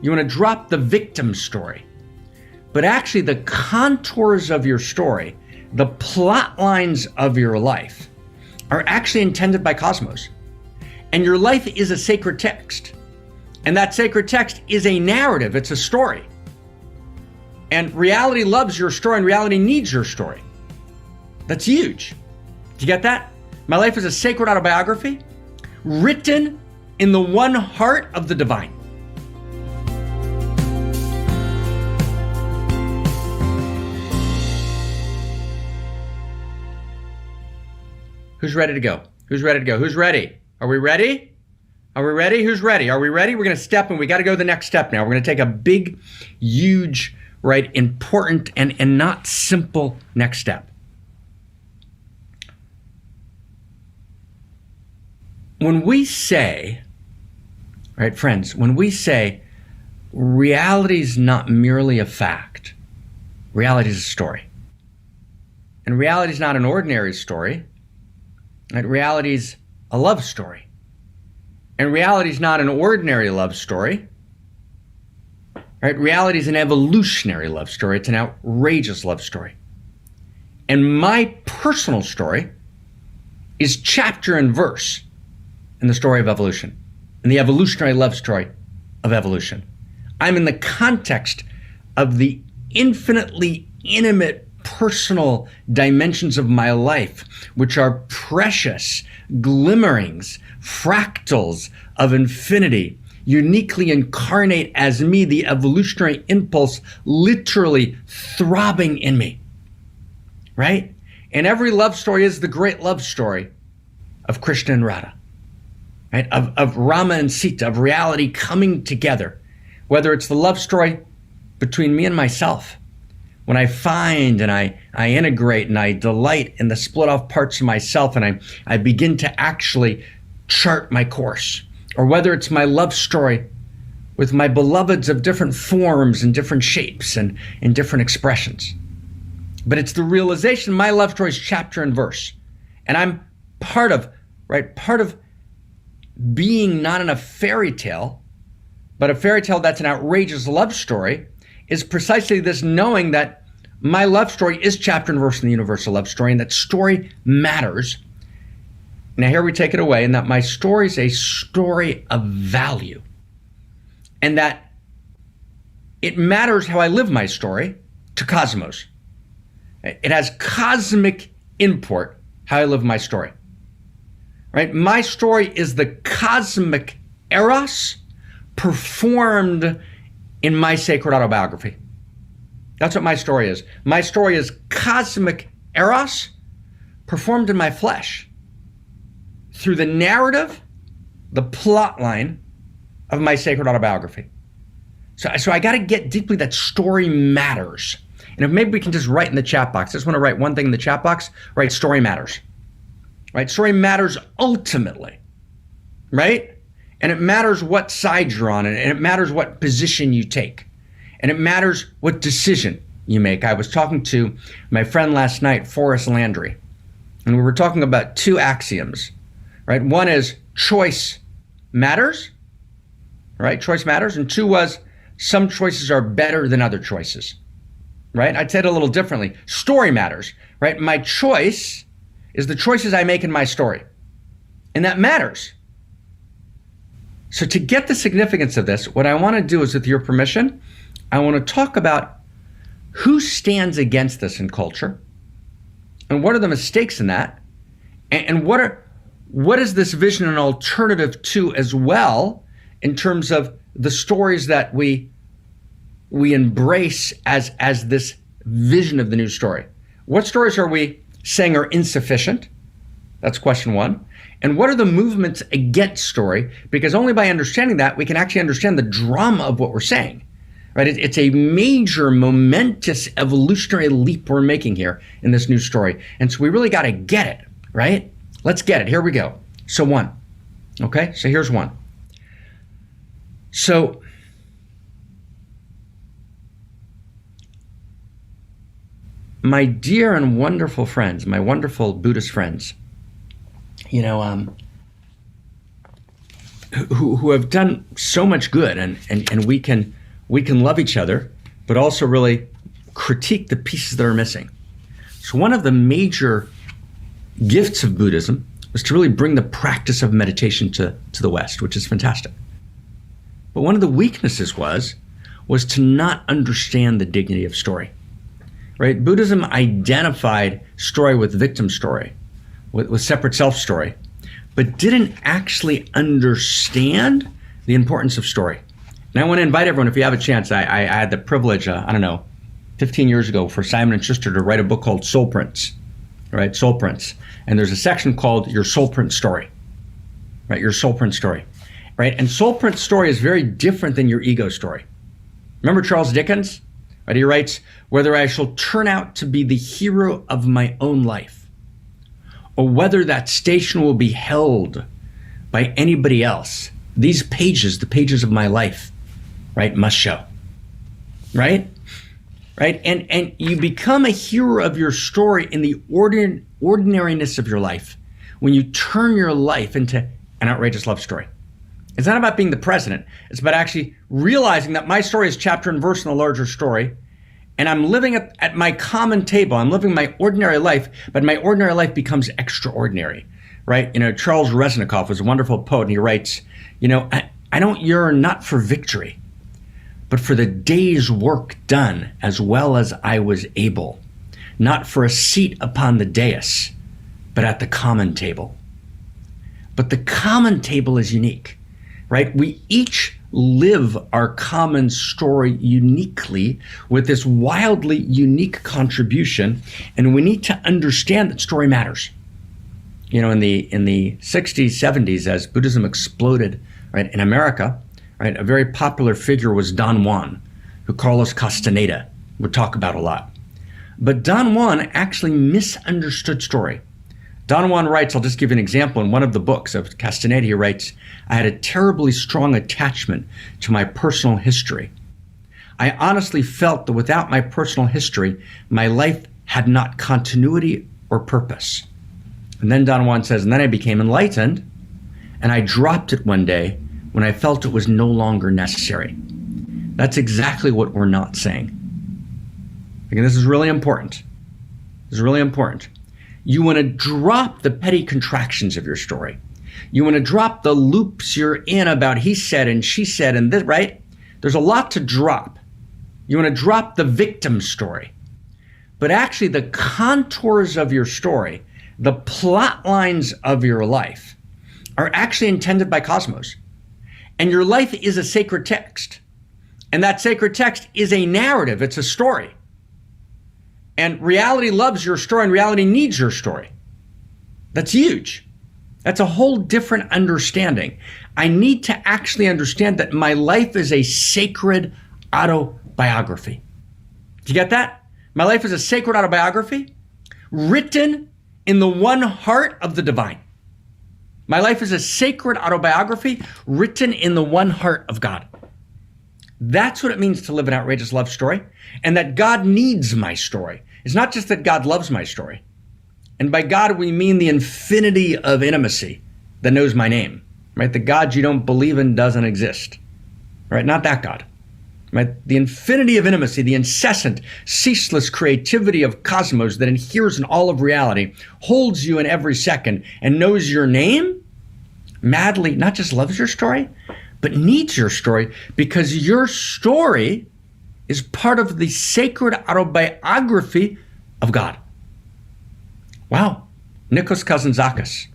You want to drop the victim story. But actually the contours of your story, the plot lines of your life are actually intended by Cosmos. And your life is a sacred text. And that sacred text is a narrative, it's a story. And reality loves your story and reality needs your story. That's huge. Do you get that? My life is a sacred autobiography written in the one heart of the divine. Who's ready to go? Who's ready to go? Who's ready? Are we ready? Are we ready? Who's ready? Are we ready? We're going to step and we got to go to the next step now. We're going to take a big, huge, right, important and not simple next step. When we say, right, friends, when we say reality is not merely a fact, reality is a story. And reality is not an ordinary story. Right? Reality is a love story. And reality is not an ordinary love story. Right? Reality is an evolutionary love story. It's an outrageous love story. And my personal story is chapter and verse in the story of evolution, in the evolutionary love story of evolution. I'm in the context of the infinitely intimate personal dimensions of my life, which are precious glimmerings, fractals of infinity, uniquely incarnate as me, the evolutionary impulse literally throbbing in me, right? And every love story is the great love story of Krishna and Radha, right? Of Rama and Sita, of reality coming together, whether it's the love story between me and myself, when I find and I integrate and I delight in the split off parts of myself and I begin to actually chart my course, or whether it's my love story with my beloveds of different forms and different shapes and in different expressions. But it's the realization my love story is chapter and verse. And I'm part of being not in a fairy tale, but a fairy tale that's an outrageous love story is precisely this knowing that my love story is chapter and verse in the universal love story, and that story matters. Now here we take it away, and that my story is a story of value, and that it matters how I live my story to Cosmos. It has cosmic import how I live my story, right? My story is the cosmic eros performed in my sacred autobiography. That's what my story is. My story is cosmic eros performed in my flesh through the narrative, the plot line of my sacred autobiography. So I got to get deeply that story matters. And if maybe we can just write in the chat box. I just want to write one thing in the chat box. Right? Story matters. Right? Story matters ultimately. Right? And it matters what side you're on, and it matters what position you take. And it matters what decision you make. I was talking to my friend last night, Forrest Landry, and we were talking about two axioms, right? One is choice matters, right? Choice matters. And two was some choices are better than other choices, right? I'd say it a little differently. Story matters, right? My choice is the choices I make in my story, and that matters. So to get the significance of this, what I want to do is, with your permission, I want to talk about who stands against this in culture, and what are the mistakes in that, and what is this vision an alternative to as well, in terms of the stories that we embrace as this vision of the new story. What stories are we saying are insufficient? That's question one. And what are the movements against story? Because only by understanding that, we can actually understand the drama of what we're saying. Right? It's a major, momentous evolutionary leap we're making here in this new story. And so we really got to get it, right? Let's get it. Here we go. So one. Okay? So here's one. So my dear and wonderful friends, my wonderful Buddhist friends, who have done so much good, and we can love each other, but also really critique the pieces that are missing. So one of the major gifts of Buddhism was to really bring the practice of meditation to the West, which is fantastic. But one of the weaknesses was to not understand the dignity of story, right? Buddhism identified story with victim story, with separate self story, but didn't actually understand the importance of story. And I want to invite everyone, if you have a chance, I had the privilege, 15 years ago, for Simon & Schuster to write a book called Soul Prints, right? Soul Prints. And there's a section called Your Soul Print Story, right? Your Soul Print Story, right? And Soul Print Story is very different than your ego story. Remember Charles Dickens? Right? He writes, whether I shall turn out to be the hero of my own life, or whether that station will be held by anybody else, these pages, the pages of my life, right, must show, right? Right? And you become a hero of your story in the ordinariness of your life when you turn your life into an outrageous love story. It's not about being the president. It's about actually realizing that my story is chapter and verse in a larger story, and I'm living at my common table. I'm living my ordinary life, but my ordinary life becomes extraordinary, right? Charles Reznikoff was a wonderful poet, and he writes, I don't yearn not for victory, but for the day's work done as well as I was able, not for a seat upon the dais, but at the common table. But the common table is unique, right? We each live our common story uniquely with this wildly unique contribution, and we need to understand that story matters. In the 60s, 70s, as Buddhism exploded, right, in America, right, a very popular figure was Don Juan, who Carlos Castaneda would talk about a lot. But Don Juan actually misunderstood story. Don Juan writes, I'll just give you an example, in one of the books of Castaneda, he writes, I had a terribly strong attachment to my personal history. I honestly felt that without my personal history, my life had not continuity or purpose. And then Don Juan says, and then I became enlightened, and I dropped it one day when I felt it was no longer necessary. That's exactly what we're not saying. Again, this is really important. This is really important. You want to drop the petty contractions of your story. You want to drop the loops you're in about he said and she said and this, right? There's a lot to drop. You want to drop the victim story. But actually the contours of your story, the plot lines of your life, are actually intended by Cosmos. And your life is a sacred text. And that sacred text is a narrative. It's a story. And reality loves your story, and reality needs your story. That's huge. That's a whole different understanding. I need to actually understand that my life is a sacred autobiography. Do you get that? My life is a sacred autobiography written in the one heart of the divine. My life is a sacred autobiography written in the one heart of God. That's what it means to live an outrageous love story, and that God needs my story. It's not just that God loves my story. And by God, we mean the infinity of intimacy that knows my name, right? The God you don't believe in doesn't exist, right? Not that God, right? The infinity of intimacy, the incessant, ceaseless creativity of cosmos that inheres in all of reality, holds you in every second and knows your name, madly, not just loves your story, but needs your story, because your story is part of the sacred autobiography of God. Wow. Nikos Kazantzakis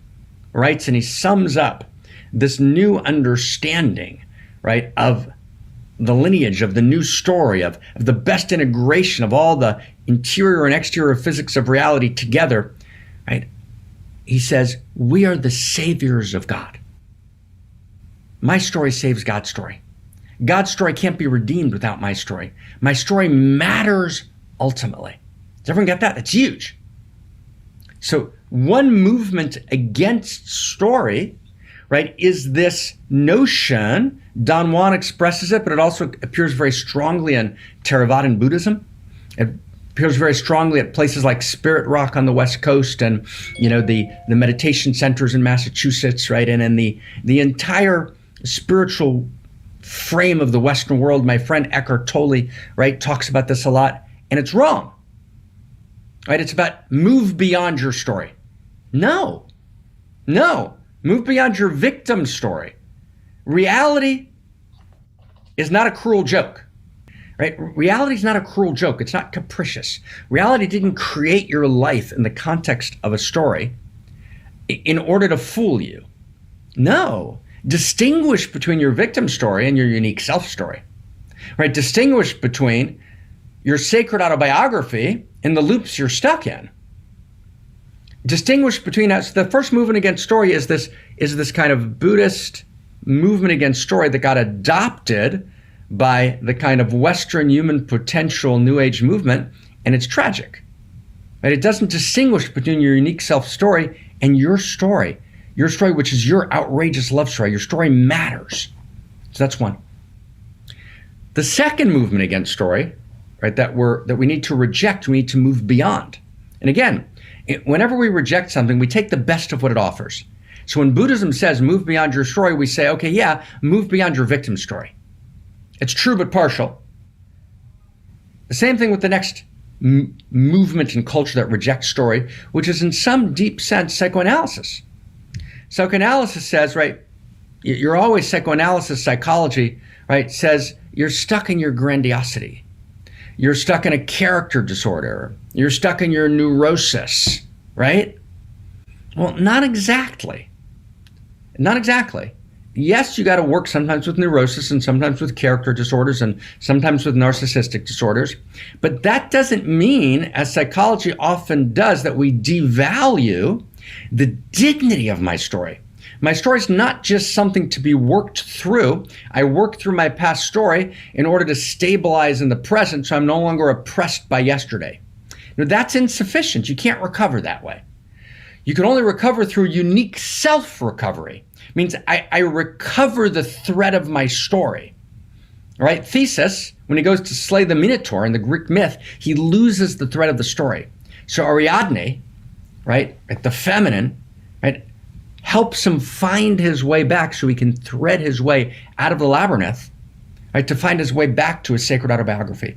writes, and he sums up this new understanding, right, of the lineage, of the new story, of the best integration of all the interior and exterior physics of reality together, right? He says, we are the saviors of God. My story saves God's story. God's story can't be redeemed without my story. My story matters ultimately. Does everyone get that? That's huge. So one movement against story, right, is this notion, Don Juan expresses it, but it also appears very strongly in Theravadan Buddhism. It appears very strongly at places like Spirit Rock on the West Coast, and the meditation centers in Massachusetts, right, and in the entire spiritual frame of the Western world. My friend Eckhart Tolle, right, talks about this a lot, and it's wrong. Right? It's about move beyond your story. No. Move beyond your victim story. Reality is not a cruel joke. Right? Reality is not a cruel joke. It's not capricious. Reality didn't create your life in the context of a story in order to fool you. No. Distinguish between your victim story and your unique self story. Right? Distinguish between your sacred autobiography and the loops you're stuck in. Distinguish between us. The first movement against story is this kind of Buddhist movement against story that got adopted by the kind of Western human potential New Age movement, and it's tragic. Right? It doesn't distinguish between your unique self story and your story, which is your outrageous love story. Your story matters. So that's one. The second movement against story, right, that we need to reject, we need to move beyond. And again, whenever we reject something, we take the best of what it offers. So when Buddhism says move beyond your story, we say, okay, yeah, move beyond your victim story. It's true but partial. The same thing with the next movement in culture that rejects story, which is in some deep sense psychoanalysis. Psychoanalysis says, right, you're always psychoanalysis, psychology, right, says you're stuck in your grandiosity. You're stuck in a character disorder. You're stuck in your neurosis, right? Well, not exactly. Not exactly. Yes, you got to work sometimes with neurosis and sometimes with character disorders and sometimes with narcissistic disorders. But that doesn't mean, as psychology often does, that we devalue the dignity of my story. My story is not just something to be worked through. I work through my past story in order to stabilize in the present so I'm no longer oppressed by yesterday. Now, that's insufficient. You can't recover that way. You can only recover through unique self-recovery. It means I recover the thread of my story. Right? Theseus, when he goes to slay the Minotaur in the Greek myth, he loses the thread of the story. So Ariadne, right, the feminine, right, helps him find his way back so he can thread his way out of the labyrinth, right, to find his way back to his sacred autobiography.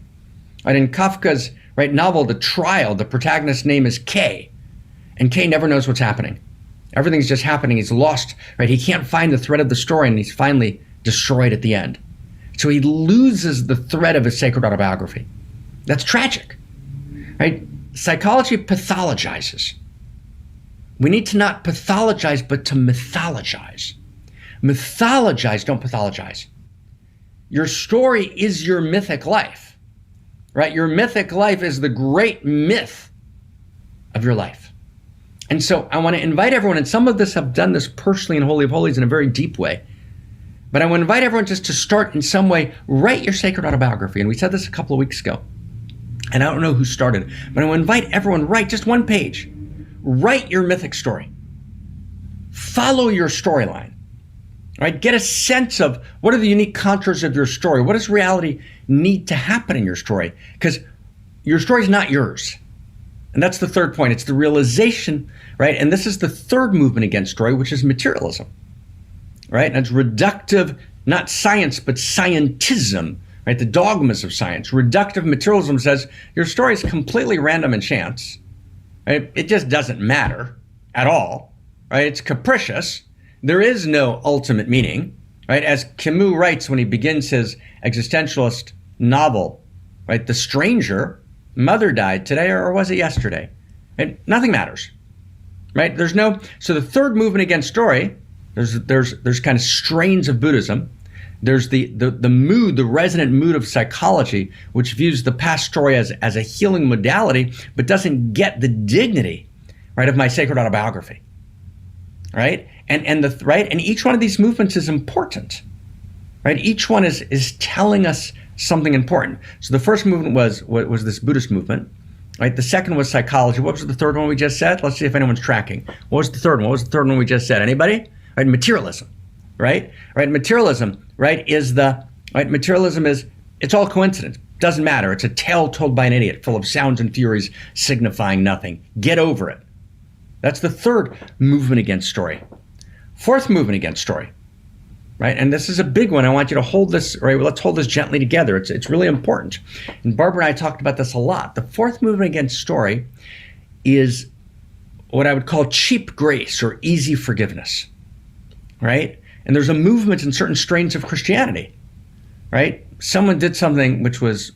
Right, in Kafka's novel, The Trial, the protagonist's name is K, and K never knows what's happening. Everything's just happening. He's lost, right? He can't find the thread of the story, and he's finally destroyed at the end. So he loses the thread of his sacred autobiography. That's tragic, right? Psychology pathologizes. We need to not pathologize, but to mythologize. Mythologize, don't pathologize. Your story is your mythic life, right? Your mythic life is the great myth of your life. And so I want to invite everyone, and some of this have done this personally in Holy of Holies in a very deep way, but I want to invite everyone just to start in some way, write your sacred autobiography. And we said this a couple of weeks ago, and I don't know who started, but I want to invite everyone, write just one page. Write your mythic story. Follow your storyline. Right? Get a sense of what are the unique contours of your story. What does reality need to happen in your story? Because your story is not yours. And that's the third point. It's the realization, right? And this is the third movement against story, which is materialism. Right? And it's reductive, not science, but scientism, right? The dogmas of science. Reductive materialism says your story is completely random and chance. Right? It just doesn't matter at all, right? It's capricious. There is no ultimate meaning, right? As Camus writes when he begins his existentialist novel, right? The Stranger, mother died today or was it yesterday? And nothing matters, right? So the third movement against story, there's kind of strains of Buddhism. There's the mood, the resonant mood of psychology, which views the past story as a healing modality, but doesn't get the dignity, right, of my sacred autobiography, right? And each one of these movements is important, right? Each one is telling us something important. So the first movement was this Buddhist movement, right? The second was psychology. What was the third one we just said? Let's see if anyone's tracking. What was the third one? What was the third one we just said? Anybody? Right? Materialism. Right? Materialism, right, materialism is, it's all coincidence. Doesn't matter. It's a tale told by an idiot, full of sounds and furies signifying nothing. Get over it. That's the third movement against story. Fourth movement against story, right? And this is a big one. I want you to hold this, right? Well, let's hold this gently together. It's really important. And Barbara and I talked about this a lot. The fourth movement against story is what I would call cheap grace or easy forgiveness, right? And there's a movement in certain strains of Christianity, right? Someone did something which was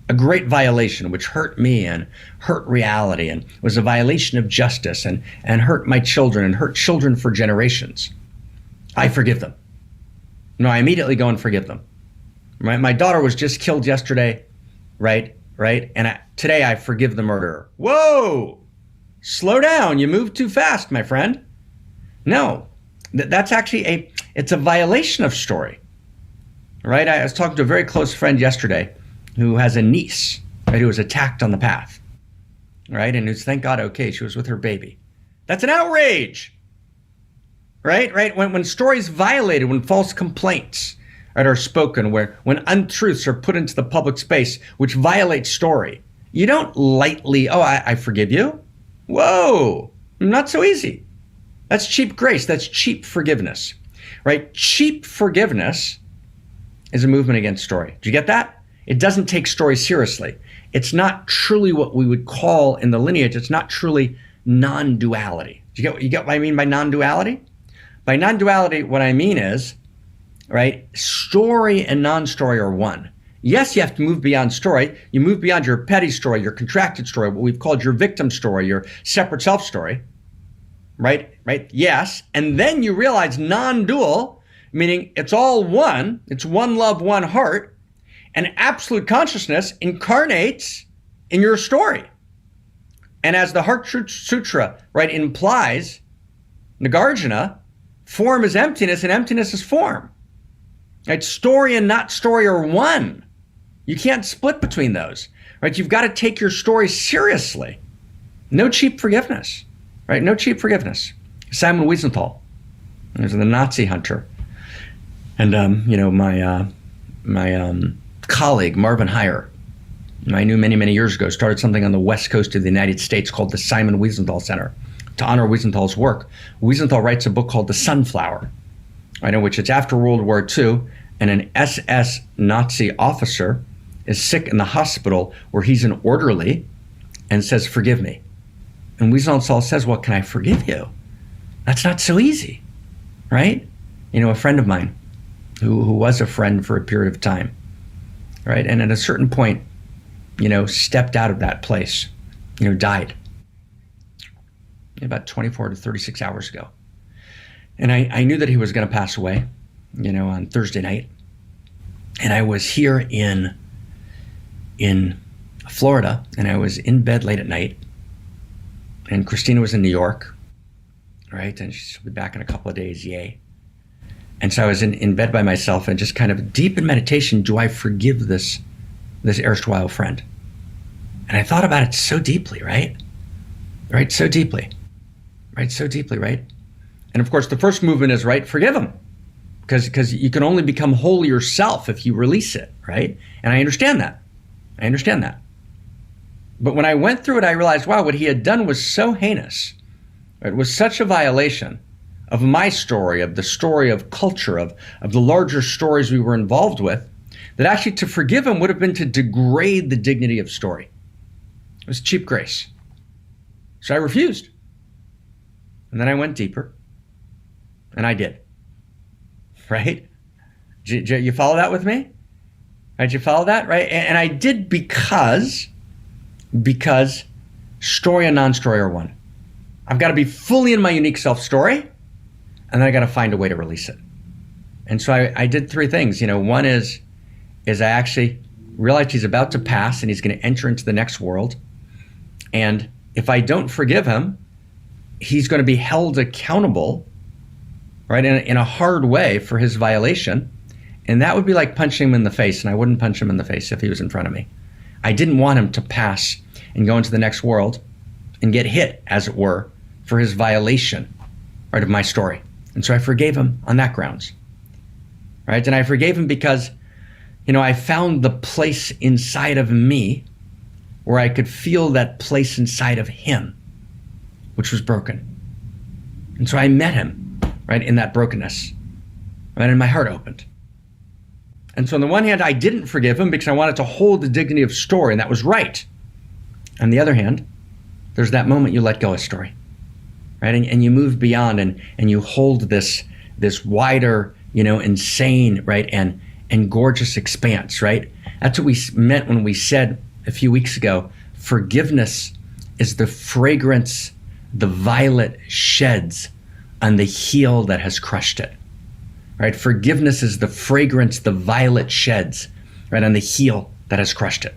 a great violation, which hurt me and hurt reality and was a violation of justice and hurt my children and hurt children for generations. I forgive them. No, I immediately go and forgive them. Right? My daughter was just killed yesterday, right? And today I forgive the murderer. Whoa! Slow down. You move too fast, my friend. No, that's actually it's a violation of story, right? I was talking to a very close friend yesterday who has a niece, right, who was attacked on the path, right? And who's, thank God, okay. She was with her baby. That's an outrage, right? When stories violated, when false complaints, right, are spoken, when untruths are put into the public space, which violates story, you don't lightly, I forgive you. Whoa, not so easy. That's cheap grace. That's cheap forgiveness, right? Cheap forgiveness is a movement against story. Do you get that? It doesn't take story seriously. It's not truly what we would call in the lineage, it's not truly non-duality. Do you get what I mean by non-duality? By non-duality, what I mean is, right, story and non-story are one. Yes, you have to move beyond story. You move beyond your petty story, your contracted story, what we've called your victim story, your separate self story, right? Yes. And then you realize non-dual, meaning it's all one. It's one love, one heart. And absolute consciousness incarnates in your story. And as the Heart Sutra, right, implies, Nagarjuna, form is emptiness and emptiness is form. Right? Story and not story are one. You can't split between those, right? You've got to take your story seriously. No cheap forgiveness, right? No cheap forgiveness. Simon Wiesenthal, he was the Nazi hunter. And, my colleague, Marvin Heyer, I knew many, many years ago, started something on the west coast of the United States called the Simon Wiesenthal Center to honor Wiesenthal's work. Wiesenthal writes a book called The Sunflower, right, in which it's after World War II, and an SS Nazi officer is sick in the hospital where he's an orderly and says, forgive me. And Wiesenthal says, well, can I forgive you? That's not so easy, right? A friend of mine who was a friend for a period of time, right? And at a certain point, stepped out of that place, died about 24 to 36 hours ago. And I knew that he was going to pass away, on Thursday night. And I was here in Florida, and I was in bed late at night. And Christina was in New York, right? And she'll be back in a couple of days, yay. And so I was in bed by myself and just kind of deep in meditation, do I forgive this erstwhile friend? And I thought about it so deeply, right? Right, so deeply. Right, so deeply, right? And of course, the first movement is, right, forgive him. Because you can only become whole yourself if you release it, right? And I understand that. But when I went through it, I realized, wow, what he had done was so heinous. It was such a violation of my story, of the story of culture, of the larger stories we were involved with, that actually to forgive him would have been to degrade the dignity of story. It was cheap grace. So I refused. And then I went deeper, and I did. Right? You follow that with me? Right? You follow that? Right? And I did because story and non-story are one. I've got to be fully in my unique self story, and then I got to find a way to release it. And so I did three things. One is I actually realized he's about to pass and he's going to enter into the next world. And if I don't forgive him, he's going to be held accountable, right, in a hard way for his violation. And that would be like punching him in the face, and I wouldn't punch him in the face if he was in front of me. I didn't want him to pass and go into the next world and get hit, as it were, for his violation, right, of my story. And so I forgave him on that grounds, right? And I forgave him because, I found the place inside of me where I could feel that place inside of him, which was broken. And so I met him, right, in that brokenness. right? And my heart opened. And so on the one hand, I didn't forgive him because I wanted to hold the dignity of story, and that was right. On the other hand, there's that moment you let go of story, right? And you move beyond and you hold this wider, insane, right? And gorgeous expanse, right? That's what we meant when we said a few weeks ago, forgiveness is the fragrance the violet sheds on the heel that has crushed it, right? Forgiveness is the fragrance the violet sheds, right, on the heel that has crushed it,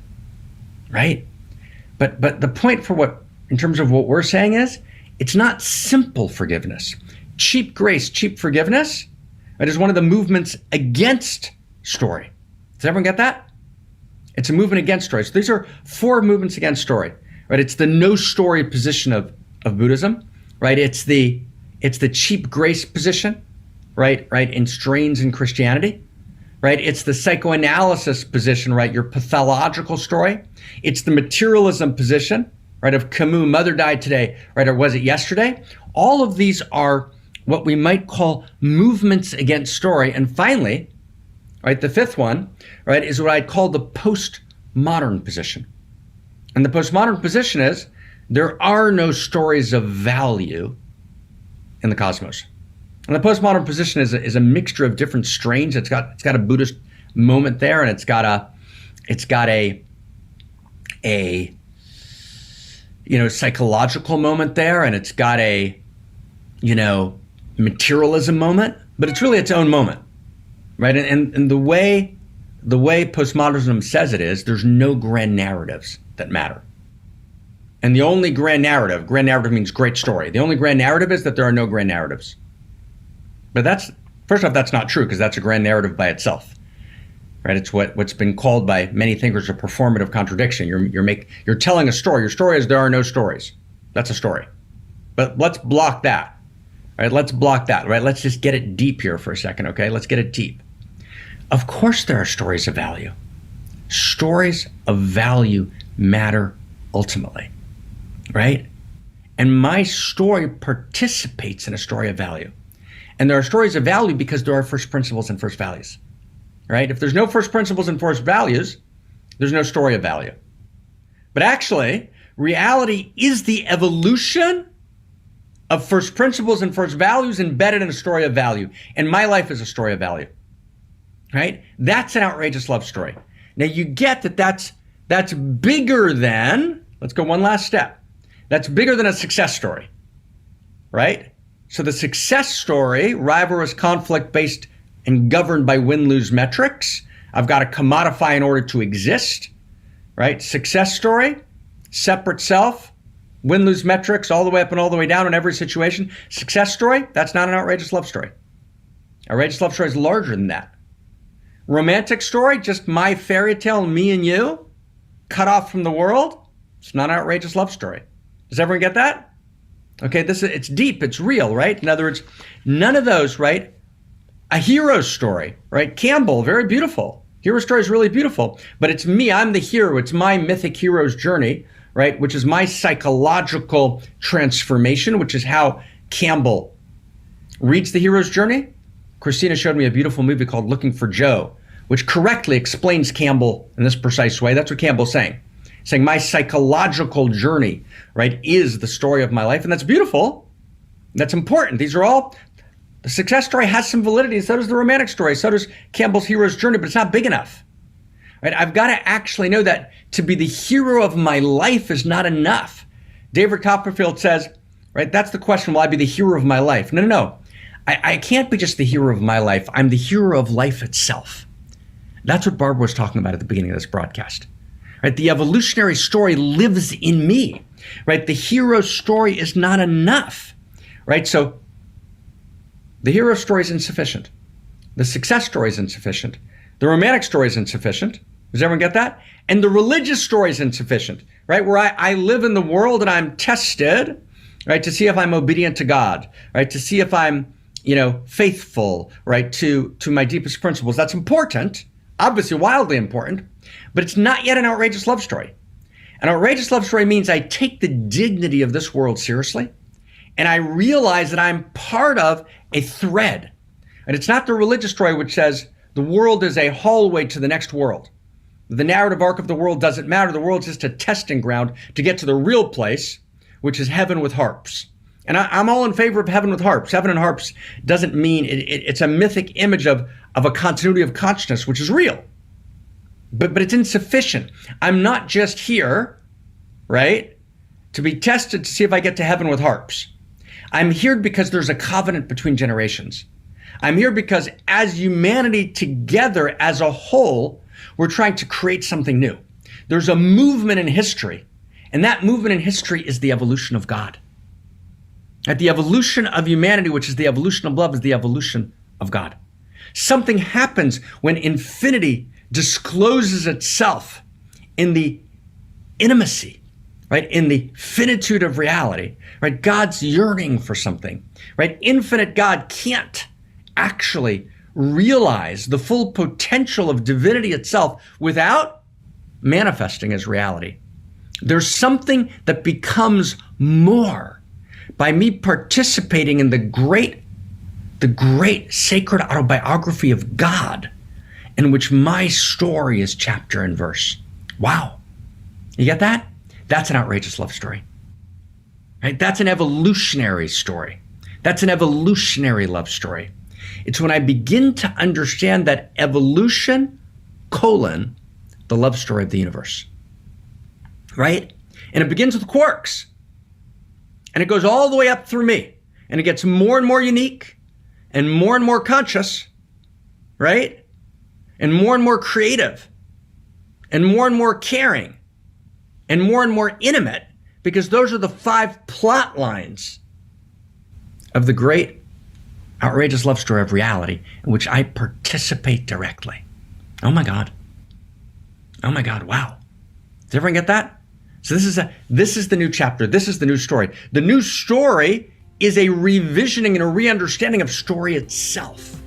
right? But the point in terms of what we're saying is, it's not simple forgiveness. Cheap grace, cheap forgiveness, right, is one of the movements against story. Does everyone get that? It's a movement against story. So these are 4 movements against story, right? It's the no story position of Buddhism, right? It's the cheap grace position, right, in strains in Christianity, right? It's the psychoanalysis position, right? Your pathological story. It's the materialism position, right, of Camus, mother died today, right, or was it yesterday? All of these are what we might call movements against story. And finally, right, the 5th one, right, is what I'd call the postmodern position. And the postmodern position is there are no stories of value in the cosmos. And the postmodern position is a mixture of different strains. It's got a Buddhist moment there, and it's got a psychological moment there, and it's got a materialism moment, but it's really its own moment, right? And the way postmodernism says it is, there's no grand narratives that matter. And the only grand narrative means great story. The only grand narrative is that there are no grand narratives. But first off, that's not true, because that's a grand narrative by itself, right? It's what's been called by many thinkers a performative contradiction. You're telling a story. Your story is there are no stories. That's a story. But let's block that, right? Let's block that, right? Let's just get it deep here for a second, okay? Let's get it deep. Of course there are stories of value. Stories of value matter ultimately, right? And my story participates in a story of value. And there are stories of value because there are first principles and first values, right? If there's no first principles and first values, there's no story of value. But actually, reality is the evolution of first principles and first values embedded in a story of value. And my life is a story of value, right? That's an outrageous love story. Now you get that's bigger than, let's go one last step. That's bigger than a success story, right? So the success story, rivalrous, conflict-based, and governed by win-lose metrics. I've got to commodify in order to exist, right? Success story, separate self, win-lose metrics, all the way up and all the way down in every situation. Success story, that's not an outrageous love story. Outrageous love story is larger than that. Romantic story, just my fairy tale, me and you, cut off from the world. It's not an outrageous love story. Does everyone get that? Okay, it's deep, it's real, right? In other words, none of those, right? A hero story, right? Campbell, very beautiful. Hero story is really beautiful, but it's me, I'm the hero. It's my mythic hero's journey, right? Which is my psychological transformation, which is how Campbell reads the hero's journey. Christina showed me a beautiful movie called Looking for Joe, which correctly explains Campbell in this precise way. That's what Campbell's saying. Saying my psychological journey, right, is the story of my life. And that's beautiful. That's important. These are all, the success story has some validity. So does the romantic story. So does Campbell's hero's journey, but it's not big enough, right? I've got to actually know that to be the hero of my life is not enough. David Copperfield says, right, that's the question, will I be the hero of my life? No. I can't be just the hero of my life. I'm the hero of life itself. That's what Barbara was talking about at the beginning of this broadcast. Right? The evolutionary story lives in me, right? The hero story is not enough, right? So the hero story is insufficient. The success story is insufficient. The romantic story is insufficient. Does everyone get that? And the religious story is insufficient, right? Where I live in the world and I'm tested, right? To see if I'm obedient to God, right? To see if I'm, faithful, right? To my deepest principles. That's important, obviously wildly important. But it's not yet an outrageous love story. An outrageous love story means I take the dignity of this world seriously, and I realize that I'm part of a thread, And it's not the religious story which says the world is a hallway to the next world. The narrative arc of the world doesn't matter. The world's just a testing ground to get to the real place, which is heaven with harps. And I'm all in favor of heaven with harps. Heaven and harps doesn't mean it's a mythic image of a continuity of consciousness, which is real. But it's insufficient. I'm not just here, right, to be tested to see if I get to heaven with harps. I'm here because there's a covenant between generations. I'm here because as humanity together as a whole, we're trying to create something new. There's a movement in history, and that movement in history is the evolution of God. At the evolution of humanity, which is the evolution of love, is the evolution of God. Something happens when infinity discloses itself in the intimacy, right? In the finitude of reality, right? God's yearning for something, right? Infinite God can't actually realize the full potential of divinity itself without manifesting as reality. There's something that becomes more by me participating in the great sacred autobiography of God, in which my story is chapter and verse. Wow. You get that? That's an outrageous love story. Right? That's an evolutionary story. That's an evolutionary love story. It's when I begin to understand that evolution, the love story of the universe. Right? And it begins with quarks. And it goes all the way up through me. And it gets more and more unique and more conscious, right? And more creative and more caring and more intimate, because those are the 5 plot lines of the great outrageous love story of reality in which I participate directly. Oh my God. Oh my God. Wow. Does everyone get that? So this is the new chapter. This is the new story. The new story is a revisioning and a re-understanding of story itself.